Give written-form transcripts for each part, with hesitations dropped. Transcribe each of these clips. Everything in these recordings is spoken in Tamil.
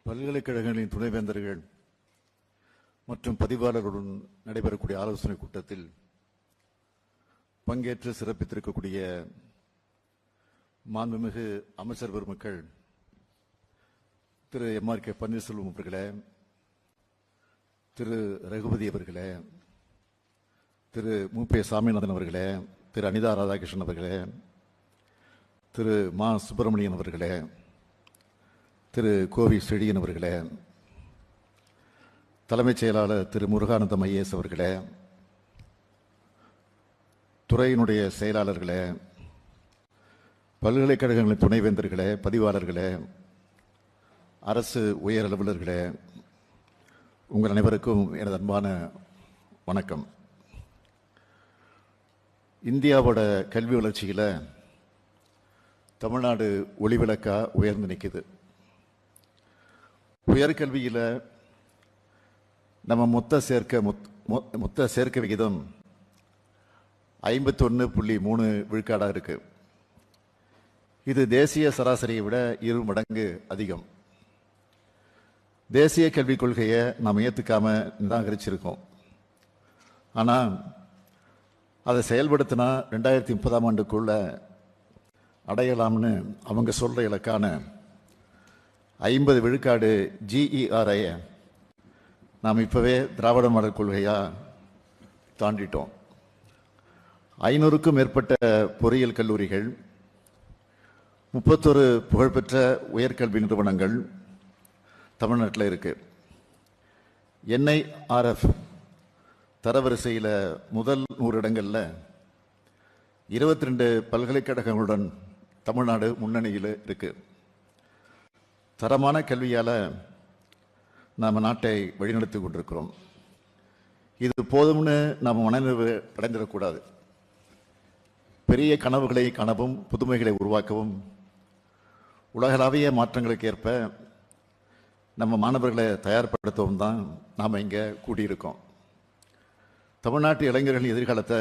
பல்கலைக்கழகங்களின் துணைவேந்தர்கள் மற்றும் பதிவாளர்களுடன் நடைபெறக்கூடிய ஆலோசனை கூட்டத்தில் பங்கேற்று சிறப்பித்திருக்கக்கூடிய மாண்புமிகு அமைச்சர் பெருமக்கள் திரு எம்.ஆர்.கே. பன்னீர்செல்வம் அவர்களே, திரு ரகுபதி அவர்களே, திரு மு.பி. சாமிநாதன் அவர்களே, திரு அனிதா ராதாகிருஷ்ணன் அவர்களே, திரு மா. சுப்பிரமணியன் அவர்களே, திரு கோவி செழியன் அவர்களே, தலைமைச் செயலாளர் திரு முருகானந்தம் ஐஏஎஸ் அவர்களே, துறையினுடைய செயலாளர்களே, பல்கலைக்கழகங்களின் துணைவேந்தர்களே, பதிவாளர்களே, அரசு உயர் அலுவலர்களே, உங்கள் அனைவருக்கும் எனது அன்பான வணக்கம். இந்தியாவோட கல்வி வளர்ச்சியில் தமிழ்நாடு ஒளிவிளக்கா உயர்ந்து நிற்குது. உயர்கல்வியில் நம்ம மொத்த சேர்க்கை விகிதம் 51.3 விழுக்காடாக இருக்கு. இது தேசிய சராசரியை விட 2 மடங்கு அதிகம். தேசிய கல்விக் கொள்கையை நாம் ஏற்றுக்காம நிராகரிச்சிருக்கோம். ஆனால் அதை செயல்படுத்தினா 2030ஆம் ஆண்டுக்குள்ள அடையலாம்னு அவங்க சொல்ற இலக்கான 50 விழுக்காடு GERஐ நாம் இப்பவே திராவிட மாடல் கொள்கையா தாண்டிட்டோம். 500க்கும் மேற்பட்ட பொறியியல் கல்லூரிகள், 31 புகழ்பெற்ற உயர்கல்வி நிறுவனங்கள் தமிழ்நாட்டில் இருக்கு. NIRF தரவரிசையில் முதல் 100 இடங்களில் 22 பல்கலைக்கழகங்களுடன் தமிழ்நாடு முன்னணியில் இருக்கு. தரமான கல்வியால் நாம் நாட்டை வழிநடத்தி கொண்டிருக்கிறோம். இது போதும்னு நாம் மனநிறைவு அடைந்திடக்கூடாது. பெரிய கனவுகளை காணவும், புதுமைகளை உருவாக்கவும், உலகளாவிய மாற்றங்களுக்கு ஏற்ப நம்ம மாணவர்களை தயார்படுத்தவும் தான் நாம் இங்கே கூடியிருக்கோம். தமிழ்நாட்டு இளைஞர்களின் எதிர்காலத்தை,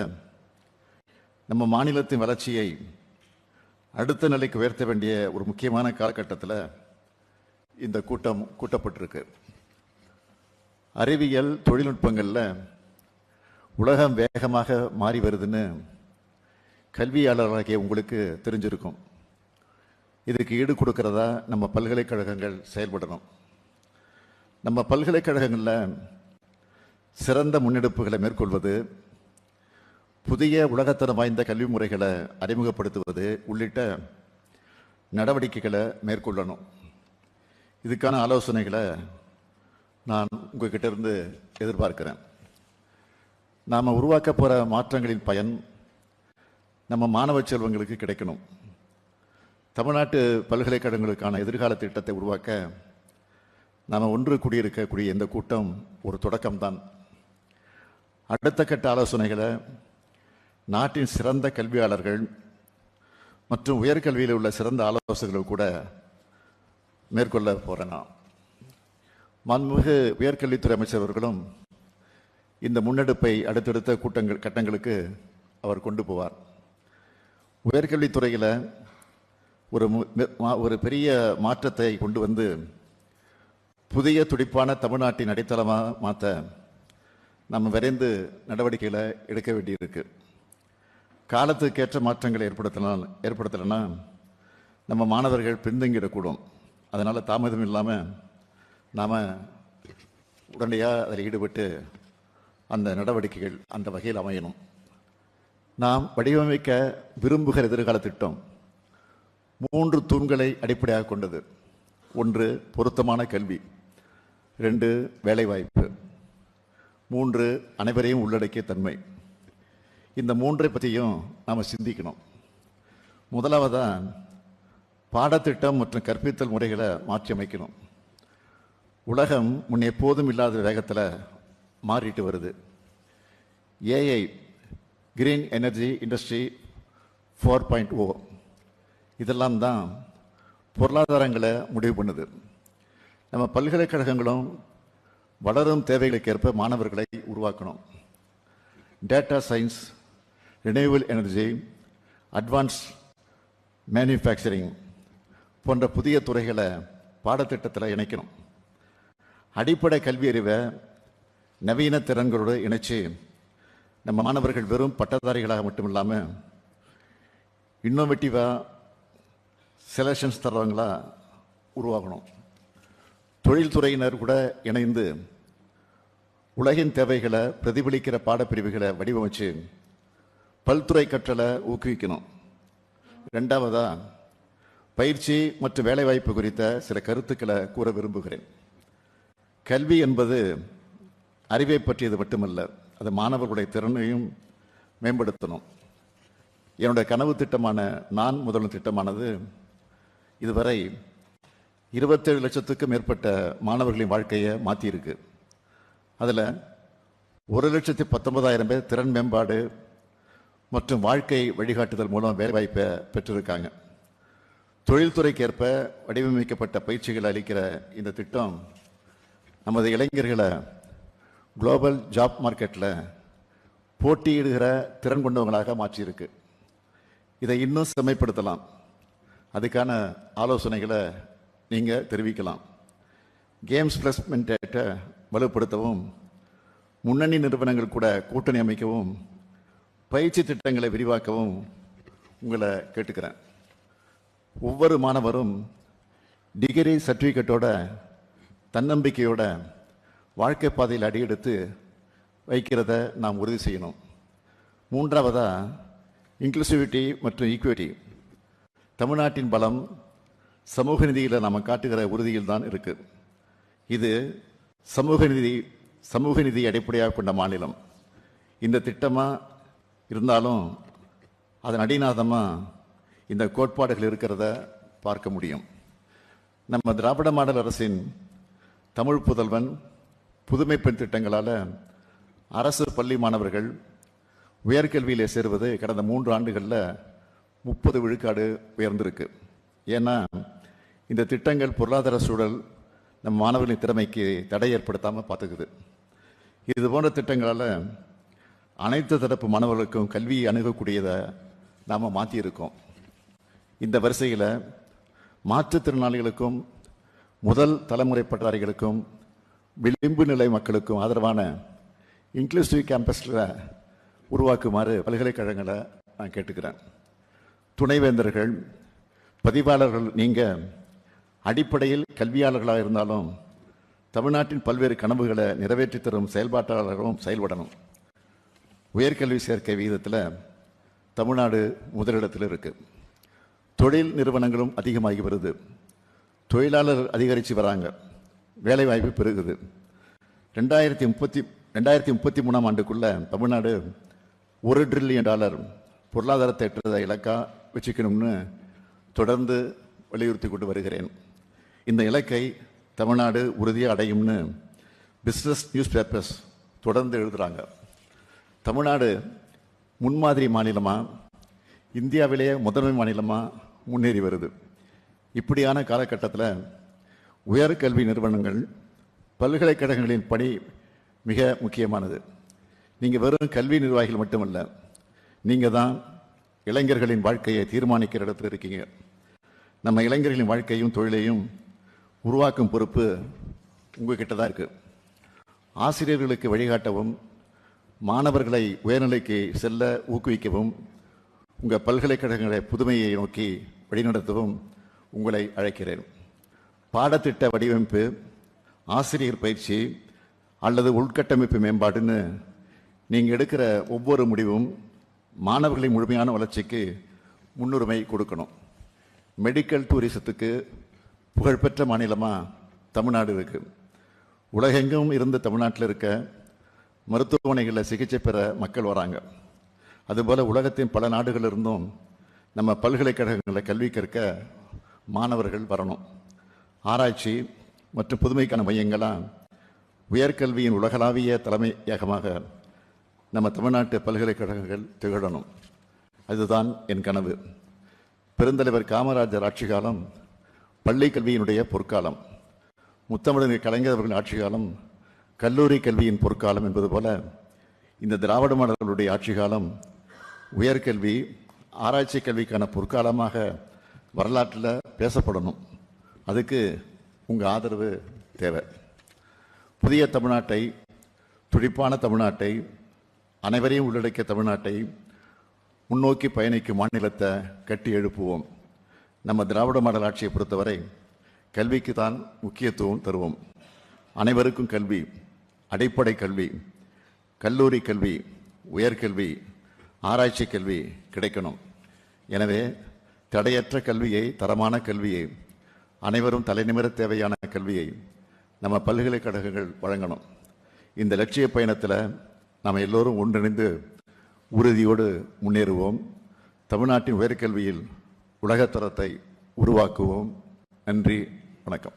நம்ம மாநிலத்தின் வளர்ச்சியை அடுத்த நிலைக்கு உயர்த்த வேண்டிய ஒரு முக்கியமான காலகட்டத்தில் இந்த கூட்டம் கூட்டப்பட்டிருக்கு. அறிவியல் தொழில்நுட்பங்களில் உலகம் வேகமாக மாறி வருதுன்னு கல்வியாளர்களாகிய உங்களுக்கு தெரிஞ்சிருக்கும். இதுக்கு ஈடு கொடுக்கிறதா நம்ம பல்கலைக்கழகங்கள் செயல்படணும். நம்ம பல்கலைக்கழகங்களில் சிறந்த முன்னெடுப்புகளை மேற்கொள்வது, புதிய உலகத்தரம் வாய்ந்த கல்வி முறைகளை அறிமுகப்படுத்துவது உள்ளிட்ட நடவடிக்கைகளை மேற்கொள்ளணும். இதுக்கான ஆலோசனைகளை நான் உங்ககிட்ட இருந்து எதிர்பார்க்கிறேன். நாம் உருவாக்க போகிற மாற்றங்களின் பயன் நம்ம மாணவ செல்வங்களுக்கு கிடைக்கணும். தமிழ்நாட்டு பல்கலைக்கழகங்களுக்கான எதிர்கால திட்டத்தை உருவாக்க நாம் ஒன்று கூடியிருக்கக்கூடிய இந்த கூட்டம் ஒரு தொடக்கம்தான். அடுத்த கட்ட ஆலோசனைகளை நாட்டின் சிறந்த கல்வியாளர்கள் மற்றும் உயர்கல்வியில் உள்ள சிறந்த ஆலோசகர்கள் கூட மேற்கொள்ள போறேன். மாண்புமிகு உயர்கல்வித்துறை அமைச்சர் அவர்களும் இந்த முன்னெடுப்பை அடுத்தடுத்த கட்டங்களுக்கு அவர் கொண்டு போவார். உயர்கல்வித்துறையில் ஒரு பெரிய மாற்றத்தை கொண்டு வந்து புதிய துடிப்பான தமிழ்நாட்டின் அடித்தளமாக மாற்ற நம்ம விரைந்து நடவடிக்கைகளை எடுக்க வேண்டியிருக்கு. காலத்துக்கேற்ற மாற்றங்களை ஏற்படுத்தலைன்னா நம்ம மாணவர்கள் பின்தங்கிடக்கூடும். அதனால் தாமதம் இல்லாமல் நாம் உடனடியாக அதில் ஈடுபட்டு அந்த நடவடிக்கைகள் அந்த வகையில் அமையணும். நாம் வடிவமைக்க விரும்புகிற எதிர்கால திட்டம் 3 தூண்களை அடிப்படையாக கொண்டது. 1, பொருத்தமான கல்வி. 2, வேலைவாய்ப்பு. 3, அனைவரையும் உள்ளடக்கிய தன்மை. இந்த 3ஐ பற்றியும் நாம் சிந்திக்கணும். முதலாவதாக பாடத்திட்டம் மற்றும் கற்பித்தல் முறைகளை மாற்றி அமைக்கணும். உலகம் முன் எப்போதும் இல்லாத வேகத்தில் மாறிட்டு வருது. AI கிரீன் எனர்ஜி இண்டஸ்ட்ரி 4.0 இதெல்லாம் தான் பொருளாதாரங்களை முடிவு பண்ணுது. நம்ம பல்கலைக்கழகங்களும் வளரும் தேவைகளுக்கு ஏற்ப மாணவர்களை உருவாக்கணும். Data science, renewal energy, advance manufacturing போன்ற புதிய துறைகளை பாடத்திட்டத்தில் இணைக்கணும். அடிப்படை கல்வி அறிவை நவீன திறன்களோடு இணைச்சு நம்ம மாணவர்கள் வெறும் பட்டதாரிகளாக மட்டும் இல்லாமல் இன்னோவேட்டிவாக செலெக்ஷன்ஸ் தர்றவங்களா உருவாகணும். தொழில்துறையினர் கூட இணைந்து உலகின் தேவைகளை பிரதிபலிக்கிற பாடப்பிரிவுகளை வடிவமைச்சு பல்துறை கற்றலை ஊக்குவிக்கணும். ரெண்டாவதா, பயிற்சி மற்றும் வேலைவாய்ப்பு குறித்த சில கருத்துக்களை கூற விரும்புகிறேன். கல்வி என்பது அறிவை பற்றியது மட்டுமல்ல, அது மாணவர்களுடைய திறனையும் மேம்படுத்தணும். என்னுடைய கனவு திட்டமான நான் முதல்வன் திட்டமானது இதுவரை 27 லட்சத்துக்கும் மேற்பட்ட மாணவர்களின் வாழ்க்கையை மாற்றியிருக்கு. அதில் 1,19,000 பேர் திறன் மேம்பாடு மற்றும் வாழ்க்கை வழிகாட்டுதல் மூலம் வேலைவாய்ப்பை பெற்றிருக்காங்க. தொழில்துறைக்கேற்ப வடிவமைக்கப்பட்ட பயிற்சிகள் அளிக்கிற இந்த திட்டம் நமது இளைஞர்களை குளோபல் ஜாப் மார்க்கெட்டில் போட்டியிடுகிற திறன் கொண்டவங்களாக மாற்றியிருக்கு. இதை இன்னும் செம்மைப்படுத்தலாம். அதுக்கான ஆலோசனைகளை நீங்கள் தெரிவிக்கலாம். கேம்ஸ் பிளேஸ்மெண்ட்டை வலுப்படுத்தவும், முன்னணி நிறுவனங்கள் கூட கூட்டணி அமைக்கவும், பயிற்சி திட்டங்களை விரிவாக்கவும் உங்களை கேட்டுக்கிறேன். ஒவ்வொரு மாணவரும் டிகிரி சர்டிஃபிகேட்டோட தன்னம்பிக்கையோட வாழ்க்கை பாதையில் அடியெடுத்து வைக்கிறத நாம் உறுதி செய்யணும். மூன்றாவதா, இன்க்ளூசிவிட்டி மற்றும் ஈக்குவிட்டி. தமிழ்நாட்டின் பலம் சமூக நிதியில் நாம் காட்டுகிற உறுதியில் தான் இருக்கு. இது சமூக நிதி அடிப்படையாக கொண்ட மாநிலம். இந்த திட்டமாக இருந்தாலும் அதன் அடிநாதமாக இந்த கோட்பாடுகள் இருக்கிறத பார்க்க முடியும். நம்ம திராவிட மாடல் அரசின் தமிழ் புதல்வன் புதுமை பெண் திட்டங்களால் அரசு பள்ளி மாணவர்கள் உயர்கல்வியிலே சேருவது கடந்த 3 ஆண்டுகளில் 30 விழுக்காடு உயர்ந்திருக்கு. ஏன்னா இந்த திட்டங்கள் பொருளாதார சூழல் நம் மாணவர்களின் திறமைக்கு தடை ஏற்படுத்தாமல் பார்த்துக்குது. இது போன்ற திட்டங்களால் அனைத்து தரப்பு மாணவர்களுக்கும் கல்வியை அணுகக்கூடியதை நாம் மாற்றியிருக்கோம். இந்த வரிசையில் மாற்றுத்திறனாளிகளுக்கும் முதல் தலைமுறை பட்டதாரிகளுக்கும் விளிம்பு நிலை மக்களுக்கும் ஆதரவான இன்க்ளூசிவ் கேம்பஸில் உருவாக்குமாறு பல்கலைக்கழகங்களை நான் கேட்டுக்கிறேன். துணைவேந்தர்கள், பதிவாளர்கள், நீங்கள் அடிப்படையில் கல்வியாளர்களாக இருந்தாலும் தமிழ்நாட்டின் பல்வேறு கனவுகளை நிறைவேற்றி தரும் செயல்பாட்டாளர்களும் செயல்படணும். உயர்கல்வி சேர்க்கை விகிதத்தில் தமிழ்நாடு முதலிடத்தில் இருக்கு. தொழில் நிறுவனங்களும் அதிகமாகி வருது. தொழிலாளர் அதிகரித்து வராங்க. வேலைவாய்ப்பு பெருகுது. 2033 ஆண்டுக்குள்ள தமிழ்நாடு $1 டிரில்லியன் பொருளாதாரத்தை எட்டுறதை இலக்கா வச்சுக்கணும்னு தொடர்ந்து வலியுறுத்தி கொண்டு வருகிறேன். இந்த இலக்கை தமிழ்நாடு உறுதியாக அடையும்னு பிஸ்னஸ் நியூஸ் பேப்பர்ஸ் தொடர்ந்து எழுதுகிறாங்க. தமிழ்நாடு முன்மாதிரி மாநிலமாக, இந்தியாவிலேயே முதன்மை மாநிலமாக முன்னேறி வருது. இப்படியான காலகட்டத்தில் உயர்கல்வி நிறுவனங்கள், பல்கலைக்கழகங்களின் பணி மிக முக்கியமானது. நீங்கள் வெறும் கல்வி நிர்வாகிகள் மட்டுமல்ல, நீங்கள் தான் இளைஞர்களின் வாழ்க்கையை தீர்மானிக்கிற இடத்துல இருக்கீங்க. நம்ம இளைஞர்களின் வாழ்க்கையும் தொழிலையும் உருவாக்கும் பொறுப்பு உங்ககிட்ட தான் இருக்கு. ஆசிரியர்களுக்கு வழிகாட்டவும், மாணவர்களை உயர்நிலைக்கு செல்ல ஊக்குவிக்கவும், உங்கள் பல்கலைக்கழகங்களை புதுமையை நோக்கி வழிநடத்தவும் உங்களை அழைக்கிறேன். பாடத்திட்ட வடிவமைப்பு, ஆசிரியர் பயிற்சி அல்லது உள்கட்டமைப்பு மேம்பாடுன்னு நீங்கள் எடுக்கிற ஒவ்வொரு முடிவும் மாணவர்களின் முழுமையான வளர்ச்சிக்கு முன்னுரிமை கொடுக்கணும். மெடிக்கல் டூரிசத்துக்கு புகழ்பெற்ற மாநிலமாக தமிழ்நாடு இருக்குது. உலகெங்கும் இருந்து தமிழ்நாட்டில் இருக்க மருத்துவமனைகளில் சிகிச்சை பெற மக்கள் வராங்க. அதுபோல் உலகத்தின் பல நாடுகளிலிருந்தும் நம்ம பல்கலைக்கழகங்களில் கல்வி கற்க மாணவர்கள் வரணும். ஆராய்ச்சி மற்றும் புதுமைக்கான மையங்களாக உயர்கல்வியின் உலகளாவிய தலைமையகமாக நம்ம தமிழ்நாட்டு பல்கலைக்கழகங்கள் திகழணும். அதுதான் என் கனவு. பெருந்தலைவர் காமராஜர் ஆட்சி காலம் பள்ளி கல்வியினுடைய பொற்காலம். முத்தமிழர் கலைஞர் அவர்களின் ஆட்சி காலம் கல்லூரி கல்வியின் பொற்காலம் என்பது போல இந்த திராவிட மாடல்களுடைய ஆட்சி காலம் உயர்கல்வி, ஆராய்ச்சி கல்விக்கான பொற்காலமாக வரலாற்றில் பேசப்படணும். அதுக்கு உங்கள் ஆதரவு தேவை. புதிய தமிழ்நாட்டை, துடிப்பான தமிழ்நாட்டை, அனைவரையும் உள்ளடக்கிய தமிழ்நாட்டை முன்னோக்கி பயணிக்கும் மாநிலத்தை கட்டி எழுப்புவோம். நம்ம திராவிட மாடல் ஆட்சியை பொறுத்தவரை கல்விக்கு தான் முக்கியத்துவம் தருவோம். அனைவருக்கும் கல்வி, அடிப்படை கல்வி, கல்லூரி கல்வி, உயர்கல்வி, ஆராய்ச்சி கல்வி கிடைக்கணும். எனவே தடையற்ற கல்வியை, தரமான கல்வியை, அனைவரும் தலைநிமிர தேவையான கல்வியை நம்ம பல்கலைக்கழகங்கள் வழங்கணும். இந்த லட்சிய பயணத்தில் நாம் எல்லோரும் ஒன்றிணைந்து உறுதியோடு முன்னேறுவோம். தமிழ்நாட்டின் உயர்கல்வியில் உலகத்தரத்தை உருவாக்குவோம். நன்றி, வணக்கம்.